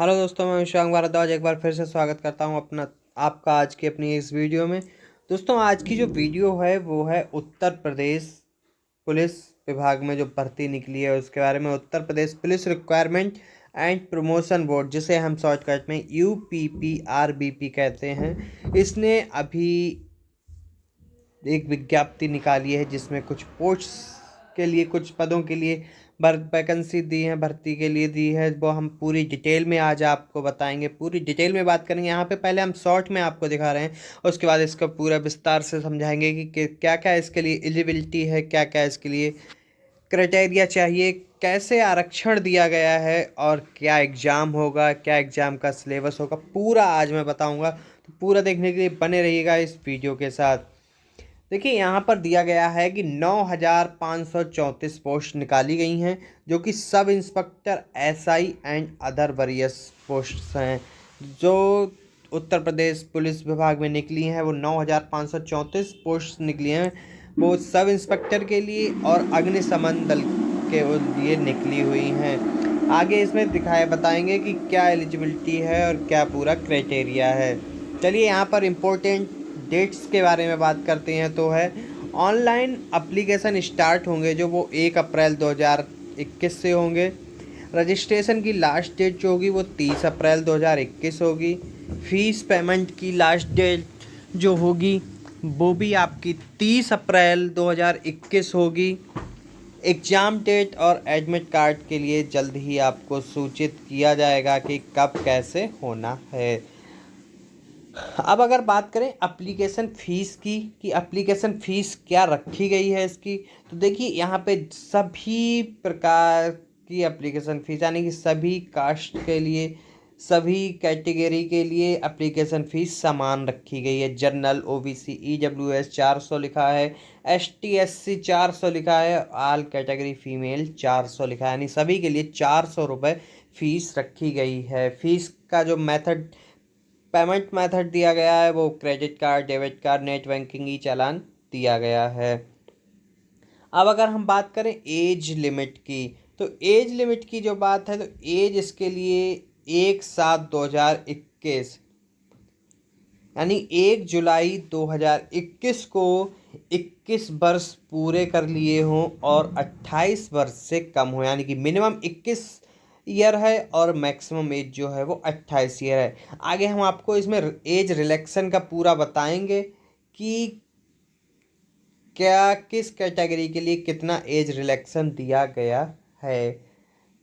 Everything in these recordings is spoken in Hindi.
हेलो दोस्तों, मैं विशांग भारद्वाज एक बार फिर से स्वागत करता हूं आपका आज की अपनी इस वीडियो में। दोस्तों, आज की जो वीडियो है वो है उत्तर प्रदेश पुलिस विभाग में जो भर्ती निकली है उसके बारे में। Uttar Pradesh police requirement and promotion board, जिसे हम शॉर्टकट में UPPRBP कहते हैं, इसने अभी एक विज्ञप्ति निकाली है जिसमें कुछ पोस्ट के लिए, कुछ पदों के लिए वैकेंसी दी है, भर्ती के लिए दी है। वो हम पूरी डिटेल में आज आपको बताएंगे, पूरी डिटेल में बात करेंगे। यहाँ पे पहले हम शॉर्ट में आपको दिखा रहे हैं, उसके बाद इसका पूरा विस्तार से समझाएंगे कि क्या क्या इसके लिए एलिजिबिलिटी है, क्या क्या इसके लिए क्राइटेरिया चाहिए, कैसे आरक्षण दिया गया है और क्या एग्ज़ाम होगा, क्या एग्ज़ाम का सिलेबस होगा, पूरा आज मैं बताऊँगा। तो पूरा देखने के लिए बने रहिएगा इस वीडियो के साथ। देखिए, यहाँ पर दिया गया है कि 9,534 पोस्ट निकाली गई हैं, जो कि sub inspector SI and other various posts हैं। जो उत्तर प्रदेश पुलिस विभाग में निकली हैं वो 9,534 पोस्ट निकली हैं। वो सब इंस्पेक्टर के लिए और अग्निशमन दल के लिए निकली हुई हैं। आगे इसमें बताएंगे कि क्या एलिजिबिलिटी है और क्या पूरा क्राइटेरिया है। चलिए, यहाँ पर इम्पोर्टेंट डेट्स के बारे में बात करते हैं। तो है ऑनलाइन एप्लीकेशन स्टार्ट होंगे जो वो 1 अप्रैल 2021 से होंगे। रजिस्ट्रेशन की लास्ट डेट जो होगी वो 30 अप्रैल 2021 होगी। फीस पेमेंट की लास्ट डेट जो होगी वो भी आपकी 30 अप्रैल 2021 होगी। एग्ज़ाम डेट और एडमिट कार्ड के लिए जल्द ही आपको सूचित किया जाएगा कि कब कैसे होना है। अब अगर बात करें एप्लीकेशन फ़ीस की, कि एप्लीकेशन फ़ीस क्या रखी गई है इसकी, तो देखिए यहाँ पे सभी प्रकार की एप्लीकेशन फ़ीस, यानी कि सभी कास्ट के लिए, सभी कैटेगरी के लिए एप्लीकेशन फ़ीस समान रखी गई है। जनरल, OBC, EWS 400 लिखा है, ST SC 400 लिखा है, ऑल कैटेगरी फीमेल 400 लिखा है, यानी सभी के लिए 400 रुपये फ़ीस रखी गई है। फ़ीस का जो पेमेंट मेथड दिया गया है वो credit card, debit card, net banking, e challan दिया गया है। अब अगर हम बात करें एज लिमिट की, तो एज लिमिट की जो बात है, तो एज इसके लिए 1/7/2021, यानी 1 जुलाई 2021 को 21 वर्ष पूरे कर लिए हों और 28 वर्ष से कम हो, यानी कि मिनिमम 21 ईयर है और मैक्सिमम एज जो है वो 28 ईयर है। आगे हम आपको इसमें एज रिलैक्सेशन का पूरा बताएंगे कि क्या किस कैटेगरी के लिए कितना एज रिलैक्सेशन दिया गया है।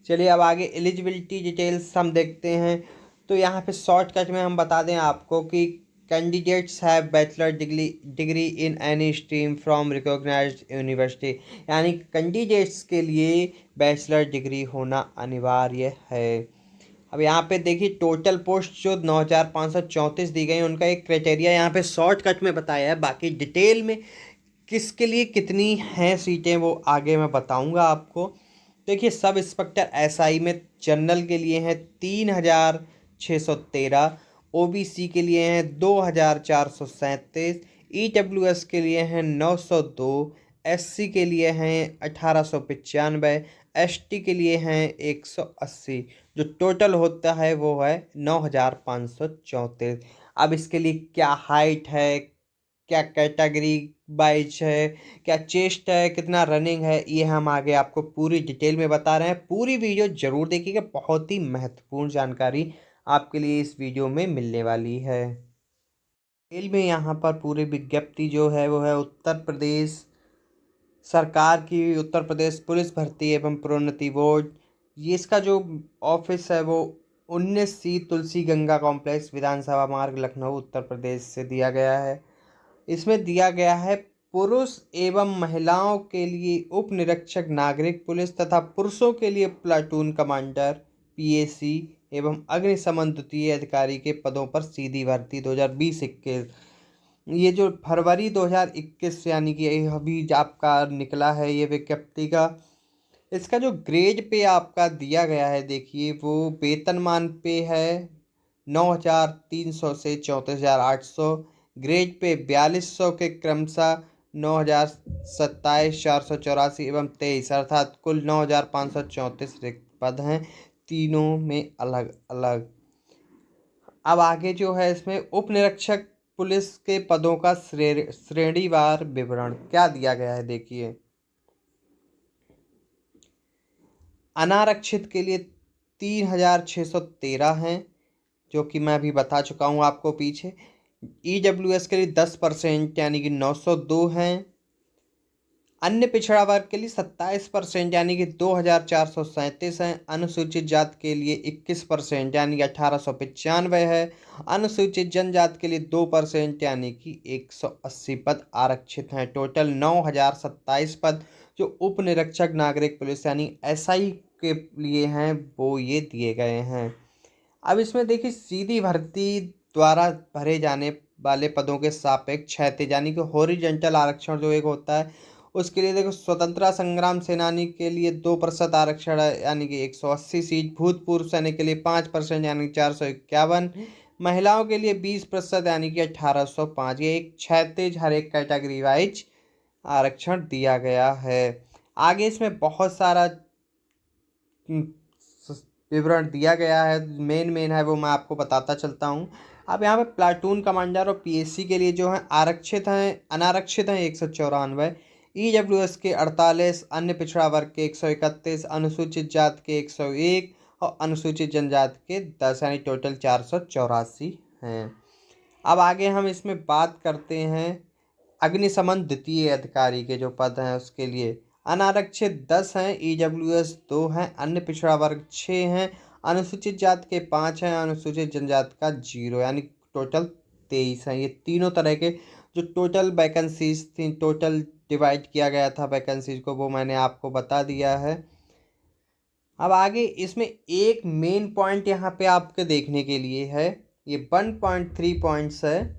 चलिए, अब आगे एलिजिबिलिटी डिटेल्स हम देखते हैं। तो यहाँ पे शॉर्टकट में हम बता दें आपको कि candidates have bachelor degree in any stream from recognised university, यानी कैंडिडेट्स के लिए बैचलर डिग्री होना अनिवार्य है। अब यहाँ पे देखिए, टोटल पोस्ट जो 9,534 दी गई उनका एक क्राइटेरिया यहाँ पे शॉर्टकट में बताया है। बाकी डिटेल में किसके लिए कितनी हैं सीटें वो आगे मैं बताऊंगा आपको। देखिए, सब इंस्पेक्टर SI में जनरल के लिए हैं 3,613, OBC के लिए हैं 2,437, EWS के लिए हैं 902, SC के लिए हैं 1,895, ST के लिए हैं 180। जो टोटल होता है वो है 9,534। अब इसके लिए क्या हाइट है, क्या कैटेगरी वाइज है, क्या चेस्ट है, कितना रनिंग है, ये हम आगे आपको पूरी डिटेल में बता रहे हैं। पूरी वीडियो जरूर देखिएगा, बहुत ही महत्वपूर्ण जानकारी आपके लिए इस वीडियो में मिलने वाली है। डिटेल में यहाँ पर पूरी विज्ञप्ति जो है वो है उत्तर प्रदेश सरकार की, उत्तर प्रदेश पुलिस भर्ती एवं प्रोन्नति बोर्ड। ये इसका जो ऑफिस है वो 19C तुलसी गंगा कॉम्प्लेक्स, विधानसभा मार्ग, लखनऊ, उत्तर प्रदेश से दिया गया है। इसमें दिया गया है पुरुष एवं महिलाओं के लिए उप निरीक्षक नागरिक पुलिस तथा पुरुषों के लिए प्लाटून कमांडर PAC एवं अग्निशमन द्वितीय अधिकारी के पदों पर सीधी भर्ती 2020-21। ये जो फरवरी 2021 यानी कि अभी आपका निकला है ये विज्ञप्ति का, इसका जो ग्रेड पे आपका दिया गया है, देखिए वो वेतनमान पे है 9,300 से 34,800, ग्रेड पे 4,200 के क्रमशः 9,027, 484 एवं 23, अर्थात कुल 9,534 रिक्त पद हैं। तीनों में अलग अलग। अब आगे जो है इसमें उप निरीक्षक पुलिस के पदों का श्रेणीवार विवरण क्या दिया गया है, देखिए। अनारक्षित के लिए 3613 हैं, जो कि मैं अभी बता चुका हूँ आपको पीछे। ईडब्ल्यूएस के लिए 10% यानी कि 902 हैं। अन्य पिछड़ा वर्ग के लिए 27% यानी कि 2437 हैं। अनुसूचित जाति के लिए 21% यानी कि 1895 है। अनुसूचित जनजाति के लिए 2% यानी कि 180 पद आरक्षित हैं। टोटल 9027 पद जो उप निरीक्षक नागरिक पुलिस यानी एसआई के लिए हैं वो ये दिए गए हैं। अब इसमें देखिए सीधी भर्ती द्वारा भरे जाने वाले पदों के सापेक्ष क्षैतिज यानी कि हॉरिजॉन्टल आरक्षण जो एक होता है उसके लिए देखो, स्वतंत्रता संग्राम सेनानी के लिए 2% आरक्षण है यानी कि 180 सीट। भूतपूर्व सैनिक के लिए 5% यानी 451। महिलाओं के लिए 20% यानी कि 1805। ये एक क्षैतिज हर एक कैटेगरी वाइज आरक्षण दिया गया है। आगे इसमें बहुत सारा विवरण दिया गया है, मेन है वो मैं आपको बताता चलता हूँ। अब यहाँ पे प्लाटून कमांडर और पीएससी के लिए जो है आरक्षित हैं, अनारक्षित हैं 194, ईडब्ल्यूएस के 48, अन्य पिछड़ा वर्ग के 131, अनुसूचित जाति के 101 और अनुसूचित जनजाति के 10 यानी टोटल 484 हैं। अब आगे हम इसमें बात करते हैं अग्निशमन द्वितीय अधिकारी के जो पद हैं उसके लिए अनारक्षित 10 हैं, ईडब्ल्यूएस 2 हैं, अन्य पिछड़ा वर्ग 6 हैं, अनुसूचित जाति के 5 हैं, अनुसूचित जनजाति का 0 यानी टोटल 23 हैं। ये तीनों तरह के जो टोटल वैकेंसीज थी, टोटल डिवाइड किया गया था वैकेंसीज को, वो मैंने आपको बता दिया है। अब आगे इसमें एक मेन पॉइंट यहाँ पे आपके देखने के लिए है, ये 1.3 पॉइंट्स है।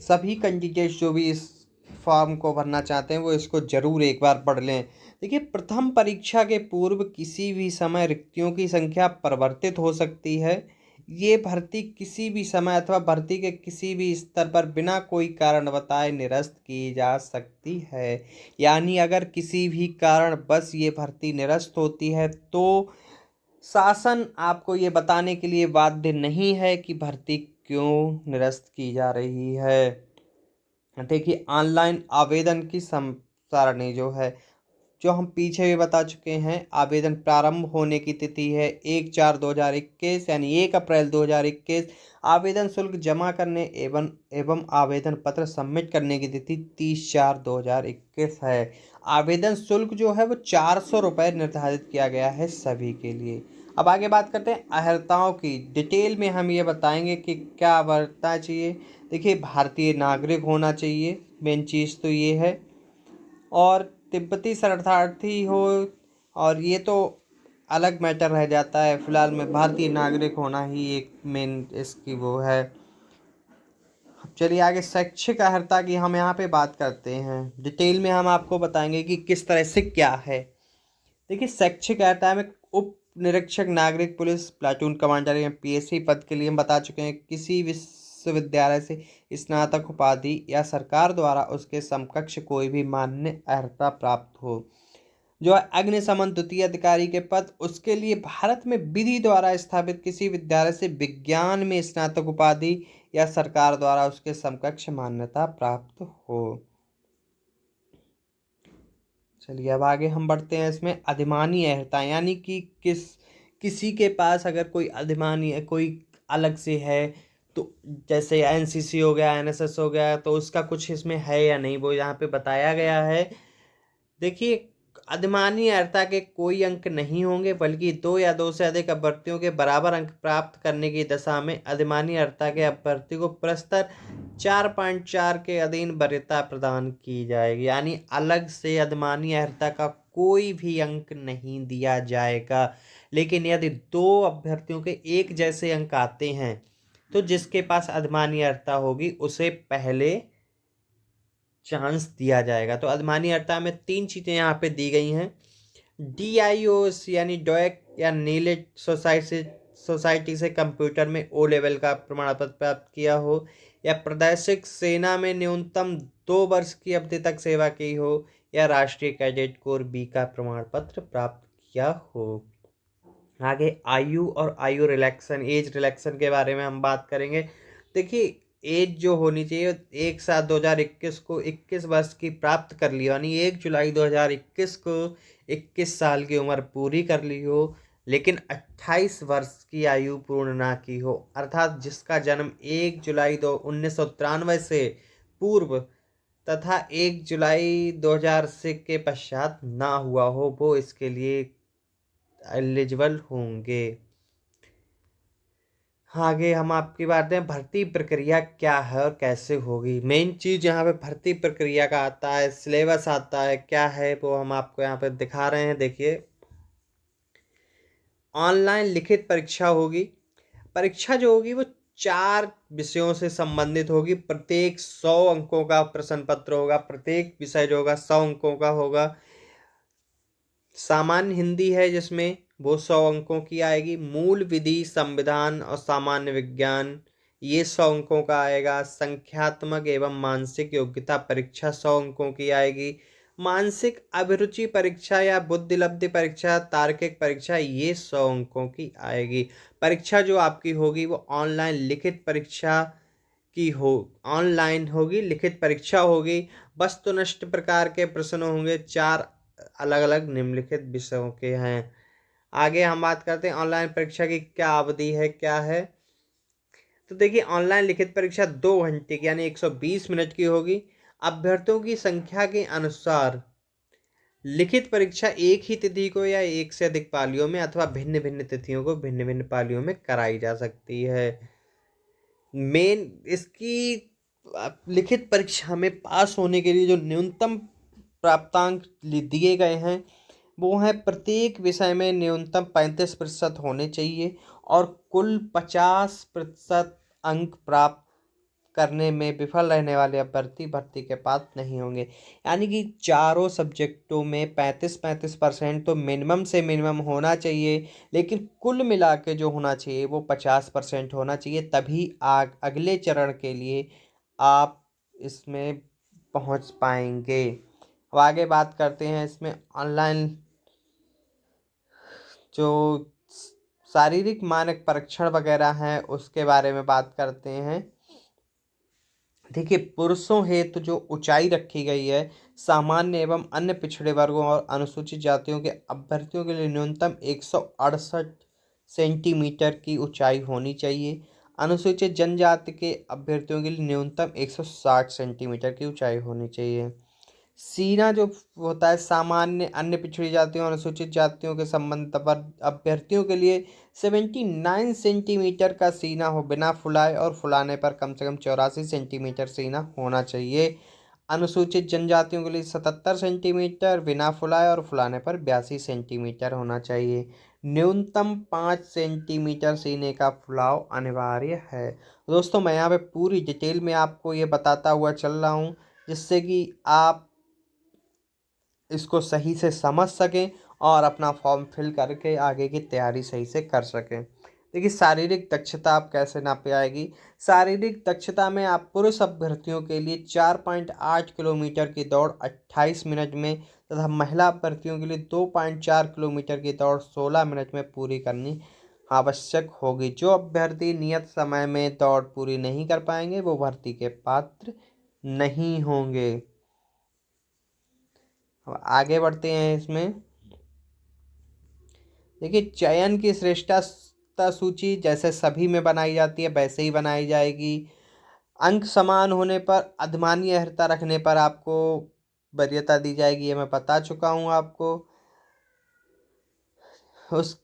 सभी कैंडिडेट्स जो भी इस फॉर्म को भरना चाहते हैं वो इसको जरूर एक बार पढ़ लें। देखिए, प्रथम परीक्षा के पूर्व किसी भी समय रिक्तियों की संख्या परिवर्तित हो सकती है। ये भर्ती किसी भी समय अथवा भर्ती के किसी भी स्तर पर बिना कोई कारण बताए निरस्त की जा सकती है। यानी अगर किसी भी कारण बस ये भर्ती निरस्त होती है तो शासन आपको ये बताने के लिए बाध्य नहीं है कि भर्ती क्यों निरस्त की जा रही है। देखिए, ऑनलाइन आवेदन की सारणी जो है, जो हम पीछे भी बता चुके हैं, आवेदन प्रारंभ होने की तिथि है 1/4/2021 यानी 1 अप्रैल 2021। आवेदन शुल्क जमा करने एवं आवेदन पत्र सबमिट करने की तिथि 30/4/2021 है। आवेदन शुल्क जो है वो 400 रुपये निर्धारित किया गया है सभी के लिए। अब आगे बात करते हैं अर्हताओं की। डिटेल में हम ये बताएंगे कि क्या वर्ता चाहिए। देखिए, भारतीय नागरिक होना चाहिए, मेन चीज़ तो ये है, और तिब्बती शरणार्थी हो, और ये तो अलग मैटर रह जाता है। फिलहाल में भारतीय नागरिक होना ही एक मेन इसकी वो है। चलिए आगे शैक्षिक अर्हता की हम यहाँ पे बात करते हैं। डिटेल में हम आपको बताएंगे कि किस तरह से क्या है। देखिए, शैक्षिक अर्हता में उप निरीक्षक नागरिक पुलिस प्लाटून कमांडर या पीएससी पद के लिए हम बता चुके हैं, किसी विश्वविद्यालय से स्नातक उपाधि या सरकार द्वारा उसके समकक्ष कोई भी मान्य अर्हता प्राप्त हो। जो अग्निशमन द्वितीय अधिकारी के पद, उसके लिए भारत में विधि द्वारा स्थापित किसी विद्यालय से विज्ञान में स्नातक उपाधि या सरकार द्वारा उसके समकक्ष मान्यता प्राप्त हो। चलिए अब आगे हम बढ़ते हैं इसमें अधिमानी अर्हता, यानी कि किसी के पास अगर कोई अधिमानी है, कोई अलग से है, तो जैसे एनसीसी हो गया, एनएसएस हो गया, तो उसका कुछ इसमें है या नहीं वो यहाँ पे बताया गया है। देखिए, अधिमानी अर्हता के कोई अंक नहीं होंगे, बल्कि 2 या 2 से अधिक अभ्यर्थियों के बराबर अंक प्राप्त करने की दशा में अधिमानी अर्हता के अभ्यर्थी को प्रस्तर 4.4 के अधीन वरीयता प्रदान की जाएगी। यानी अलग से अधिमानी अर्हता का कोई भी अंक नहीं दिया जाएगा। लेकिन यदि 2 अभ्यर्थियों के एक जैसे अंक आते हैं तो जिसके पास अधिमानी अर्हता होगी उसे पहले चांस दिया जाएगा। तो अधिमानी अर्हता में 3 चीज़ें यहाँ पे दी गई हैं। DIOS यानी डोएक या नीलेट सोसाइटी से कंप्यूटर में O लेवल का प्रमाण पत्र प्राप्त किया हो, या प्रादेशिक सेना में न्यूनतम 2 वर्ष की अवधि तक सेवा की हो, या राष्ट्रीय कैडेट कोर B का प्रमाण पत्र प्राप्त किया हो। आगे आयु और आयु रिलैक्सन, एज रिलैक्सन के बारे में हम बात करेंगे। देखिए, एज जो होनी चाहिए 1/7/2021 को 21 वर्ष की प्राप्त कर ली, यानी 1 जुलाई 2021 को 21 साल की उम्र पूरी कर ली हो, लेकिन 28 वर्ष की आयु पूर्ण ना की हो, अर्थात जिसका जन्म 1 जुलाई 1993 से पूर्व तथा 1 जुलाई 2000 से के पश्चात ना हुआ हो, वो इसके लिए एलिजिबल होंगे। आगे हम आपकी बात हैं भर्ती प्रक्रिया क्या है और कैसे होगी। मेन चीज़ यहाँ पे भर्ती प्रक्रिया का आता है, सिलेबस आता है, क्या है वो हम आपको यहाँ पे दिखा रहे हैं। देखिए, ऑनलाइन लिखित परीक्षा होगी। परीक्षा जो होगी वो 4 विषयों से संबंधित होगी। प्रत्येक 100 अंकों का प्रश्न पत्र होगा। प्रत्येक विषय जो होगा 100 अंकों का होगा। सामान्य हिंदी है जिसमें वो 100 अंकों की आएगी। मूल विधि, संविधान और सामान्य विज्ञान ये 100 अंकों का आएगा। संख्यात्मक एवं मानसिक योग्यता परीक्षा 100 अंकों की आएगी। मानसिक अभिरुचि परीक्षा या बुद्धिलब्धि परीक्षा, तार्किक परीक्षा ये 100 अंकों की आएगी। परीक्षा जो आपकी होगी वो ऑनलाइन लिखित परीक्षा की हो, ऑनलाइन होगी, लिखित परीक्षा होगी। वस्तुनिष्ठ प्रकार के प्रश्न होंगे। 4 अलग अलग निम्नलिखित विषयों के हैं। आगे हम बात करते हैं ऑनलाइन परीक्षा की क्या अवधि है, क्या है। तो देखिए, ऑनलाइन लिखित परीक्षा 2 घंटे की यानी 120 मिनट की होगी। अभ्यर्थियों की संख्या के अनुसार लिखित परीक्षा एक ही तिथि को या एक से अधिक पालियों में अथवा भिन्न भिन्न तिथियों को भिन्न भिन्न पालियों में कराई जा सकती है। मेन इसकी लिखित परीक्षा में पास होने के लिए जो न्यूनतम प्राप्तांक दिए गए हैं वो है प्रत्येक विषय में न्यूनतम 35% होने चाहिए और कुल 50% अंक प्राप्त करने में विफल रहने वाले अभ्यर्थी भर्ती के पात्र नहीं होंगे। यानी कि चारों सब्जेक्टों में 35% तो मिनिमम से मिनिमम होना चाहिए, लेकिन कुल मिला के जो होना चाहिए वो 50% होना चाहिए, तभी अगले चरण के लिए आप इसमें पहुंच पाएंगे। अब आगे बात करते हैं इसमें ऑनलाइन जो शारीरिक मानक परीक्षण वगैरह हैं उसके बारे में बात करते हैं। देखिए, पुरुषों हेतु जो ऊंचाई रखी गई है, सामान्य एवं अन्य पिछड़े वर्गों और अनुसूचित जातियों के अभ्यर्थियों के लिए न्यूनतम 168 सेंटीमीटर की ऊंचाई होनी चाहिए। अनुसूचित जनजाति के अभ्यर्थियों के लिए न्यूनतम 160 सेंटीमीटर की ऊंचाई होनी चाहिए। सीना जो होता है सामान्य, अन्य पिछड़ी जातियों और अनुसूचित जातियों के संबंध पर अभ्यर्थियों के लिए 79 सेंटीमीटर का सीना हो बिना फुलाए और फुलाने पर कम से कम 84 सेंटीमीटर सीना होना चाहिए। अनुसूचित जनजातियों के लिए 77 सेंटीमीटर बिना फुलाए और फुलाने पर 82 सेंटीमीटर होना चाहिए। न्यूनतम 5 सेंटीमीटर सीने का फुलाव अनिवार्य है। दोस्तों, मैं यहाँ पे पूरी डिटेल में आपको ये बताता हुआ चल रहा हूँ जिससे कि आप इसको सही से समझ सकें और अपना फॉर्म फिल करके आगे की तैयारी सही से कर सकें। देखिए, शारीरिक दक्षता आप कैसे नापी आएगी। शारीरिक दक्षता में आप पुरुष अभ्यर्थियों के लिए 4.8 किलोमीटर की दौड़ 28 मिनट में तथा महिला अभ्यर्थियों के लिए 2.4 किलोमीटर की दौड़ 16 मिनट में पूरी करनी आवश्यक होगी। जो अभ्यर्थी नियत समय में दौड़ पूरी नहीं कर पाएंगे वो भर्ती के पात्र नहीं होंगे। अब आगे बढ़ते हैं इसमें। देखिए, चयन की श्रेष्ठता सूची जैसे सभी में बनाई जाती है वैसे ही बनाई जाएगी। अंक समान होने पर अधिमानी अर्हता रखने पर आपको वरीयता दी जाएगी, ये मैं बता चुका हूँ आपको। उस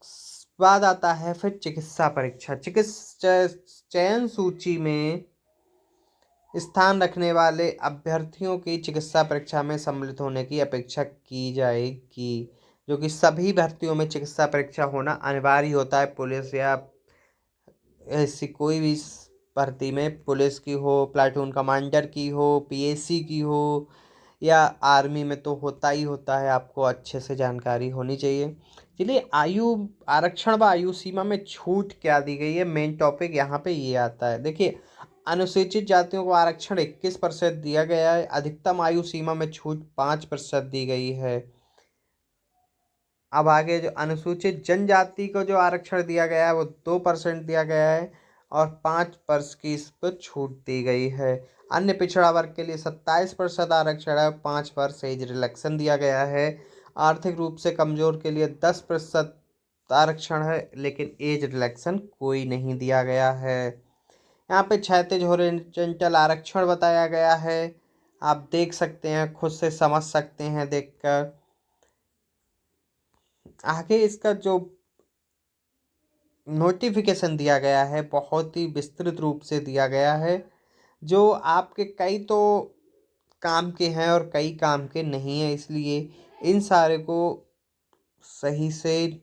बाद आता है फिर चिकित्सा परीक्षा। चिकित्सा चयन सूची में स्थान रखने वाले अभ्यर्थियों की चिकित्सा परीक्षा में सम्मिलित होने की अपेक्षा की जाएगी, जो कि सभी भर्तियों में चिकित्सा परीक्षा होना अनिवार्य होता है। पुलिस या ऐसी कोई भी भर्ती में, पुलिस की हो, प्लाटून कमांडर की हो, पीएसी की हो या आर्मी में तो होता ही होता है, आपको अच्छे से जानकारी होनी चाहिए। चलिए, आयु आरक्षण व आयु सीमा में छूट क्या दी गई है, मेन टॉपिक यहाँ पे ये आता है। देखिए, अनुसूचित जातियों को आरक्षण 21% दिया गया है। अधिकतम आयु सीमा में छूट 5% दी गई है। अब आगे जो अनुसूचित जनजाति को जो आरक्षण दिया गया है वो 2% दिया गया है और 5% की इस पर छूट दी गई है। अन्य पिछड़ा वर्ग के लिए 27% आरक्षण है, 5% एज रिलैक्सेशन दिया गया है। आर्थिक रूप से कमजोर के लिए 10% आरक्षण है, लेकिन एज रिलैक्सेशन कोई नहीं दिया गया है। यहाँ पे क्षैतिज हॉरिजॉन्टल आरक्षण बताया गया है, आप देख सकते हैं, खुद से समझ सकते हैं देखकर। आगे इसका जो नोटिफिकेशन दिया गया है बहुत ही विस्तृत रूप से दिया गया है, जो आपके कई तो काम के हैं और कई काम के नहीं हैं, इसलिए इन सारे को सही से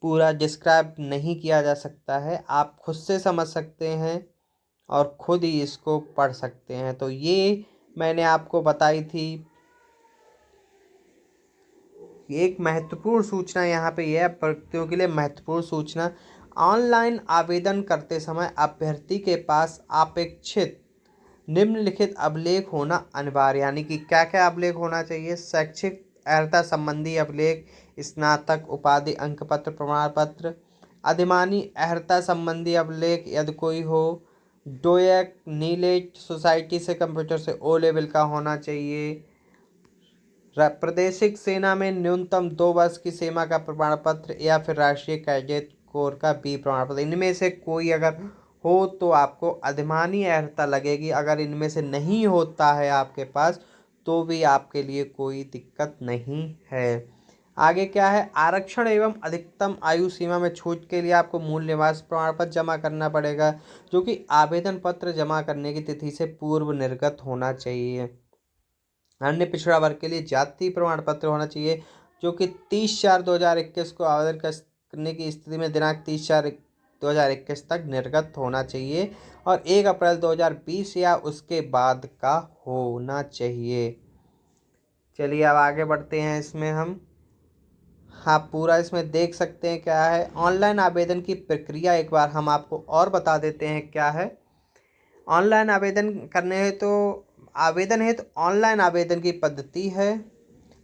पूरा डिस्क्राइब नहीं किया जा सकता है। आप खुद से समझ सकते हैं और खुद ही इसको पढ़ सकते हैं। तो ये मैंने आपको बताई थी। एक महत्वपूर्ण सूचना यहाँ पे यह है, व्यक्तियों के लिए महत्वपूर्ण सूचना, ऑनलाइन आवेदन करते समय अभ्यर्थी के पास अपेक्षित निम्नलिखित अभिलेख होना अनिवार्य। यानी कि क्या क्या अभिलेख होना चाहिए? शैक्षिक अर्हता संबंधी अभिलेख, स्नातक उपाधि अंक पत्र प्रमाण पत्र, अधिमानी अर्हता संबंधी अभिलेख यदि कोई हो, डोएक नीलेट सोसाइटी से कंप्यूटर से ओ लेवल का होना चाहिए, प्रादेशिक सेना में न्यूनतम 2 वर्ष की सेवा का प्रमाण पत्र या फिर राष्ट्रीय कैडेट कोर का बी प्रमाण पत्र। इनमें से कोई अगर हो तो आपको अधिमानी अर्हता लगेगी। अगर इनमें से नहीं होता है आपके पास तो भी आपके लिए कोई दिक्कत नहीं है। आगे क्या है? आरक्षण एवं अधिकतम आयु सीमा में छूट के लिए आपको मूल निवास प्रमाण पत्र जमा करना पड़ेगा, जो कि आवेदन पत्र जमा करने की तिथि से पूर्व निर्गत होना चाहिए। अन्य पिछड़ा वर्ग के लिए जाति प्रमाण पत्र होना चाहिए, जो कि 30/4/2021 को आवेदन करने की स्थिति में दिनांक 30/4/2021 तक निर्गत होना चाहिए और 1 अप्रैल 2020 या उसके बाद का होना चाहिए। चलिए अब आगे बढ़ते हैं। इसमें हम पूरा इसमें देख सकते हैं क्या है। ऑनलाइन आवेदन की प्रक्रिया एक बार हम आपको और बता देते हैं क्या है। ऑनलाइन आवेदन करने है तो ऑनलाइन आवेदन की पद्धति है।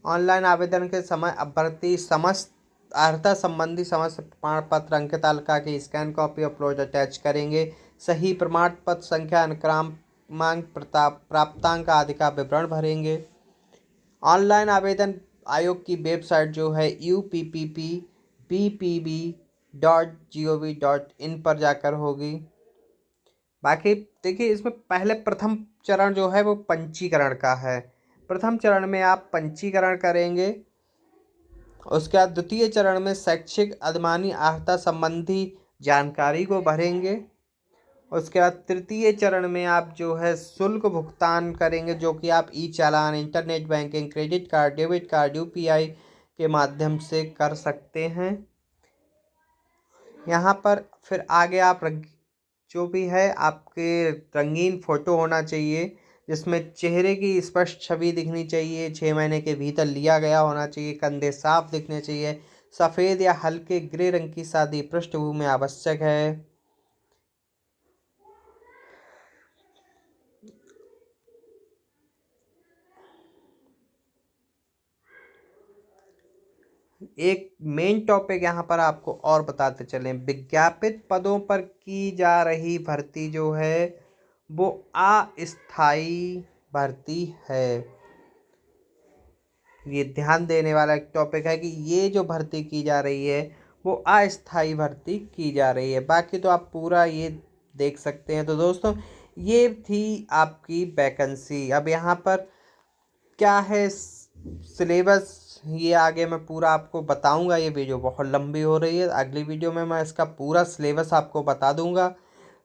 ऑनलाइन आवेदन के समय अभ्यर्थी समस्त अर्हता संबंधी समस्त प्रमाण पत्र अंक तालिका की स्कैन कॉपी अपलोड अटैच करेंगे। सही प्रमाण पत्र संख्या अनुक्रमांक प्राप्तांक आदि का विवरण भरेंगे। ऑनलाइन आवेदन आयोग की वेबसाइट जो है UPPPBPB.gov.in पर जाकर होगी। बाकी देखिए, इसमें पहले प्रथम चरण जो है वो पंजीकरण का है। प्रथम चरण में आप पंजीकरण करेंगे। उसके बाद द्वितीय चरण में शैक्षिक अधिमानी अर्हता संबंधी जानकारी को भरेंगे। उसके बाद तृतीय चरण में आप जो है शुल्क भुगतान करेंगे, जो कि आप e challan, internet banking, credit card, debit card, UPI के माध्यम से कर सकते हैं। यहाँ पर फिर आगे आप जो भी है आपके रंगीन फ़ोटो होना चाहिए, जिसमें चेहरे की स्पष्ट छवि दिखनी चाहिए, 6 महीने के भीतर लिया गया होना चाहिए, कंधे साफ दिखने चाहिए, सफ़ेद या हल्के ग्रे रंग की सादी पृष्ठभूमि आवश्यक है। एक मेन टॉपिक यहाँ पर आपको और बताते चलें, विज्ञापित पदों पर की जा रही भर्ती जो है वो अस्थायी भर्ती है। ये ध्यान देने वाला एक टॉपिक है कि ये जो भर्ती की जा रही है वो अस्थायी भर्ती की जा रही है। बाकी तो आप पूरा ये देख सकते हैं। तो दोस्तों, ये थी आपकी वैकेंसी। अब यहाँ पर क्या है सिलेबस, ये आगे मैं पूरा आपको बताऊंगा। ये वीडियो बहुत लंबी हो रही है, अगली वीडियो में मैं इसका पूरा सिलेबस आपको बता दूंगा।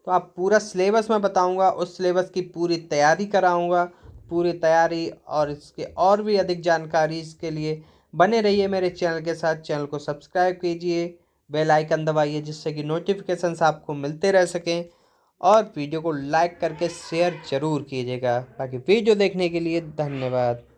तो आप पूरा सिलेबस मैं बताऊंगा, उस सिलेबस की पूरी तैयारी कराऊंगा। पूरी तैयारी और इसके और भी अधिक जानकारी इसके लिए बने रहिए मेरे चैनल के साथ। चैनल को सब्सक्राइब कीजिए, बेल आइकन दबाइए, जिससे कि नोटिफिकेशंस आपको मिलते रह सकें, और वीडियो को लाइक करके शेयर ज़रूर कीजिएगा। बाकी वीडियो देखने के लिए धन्यवाद।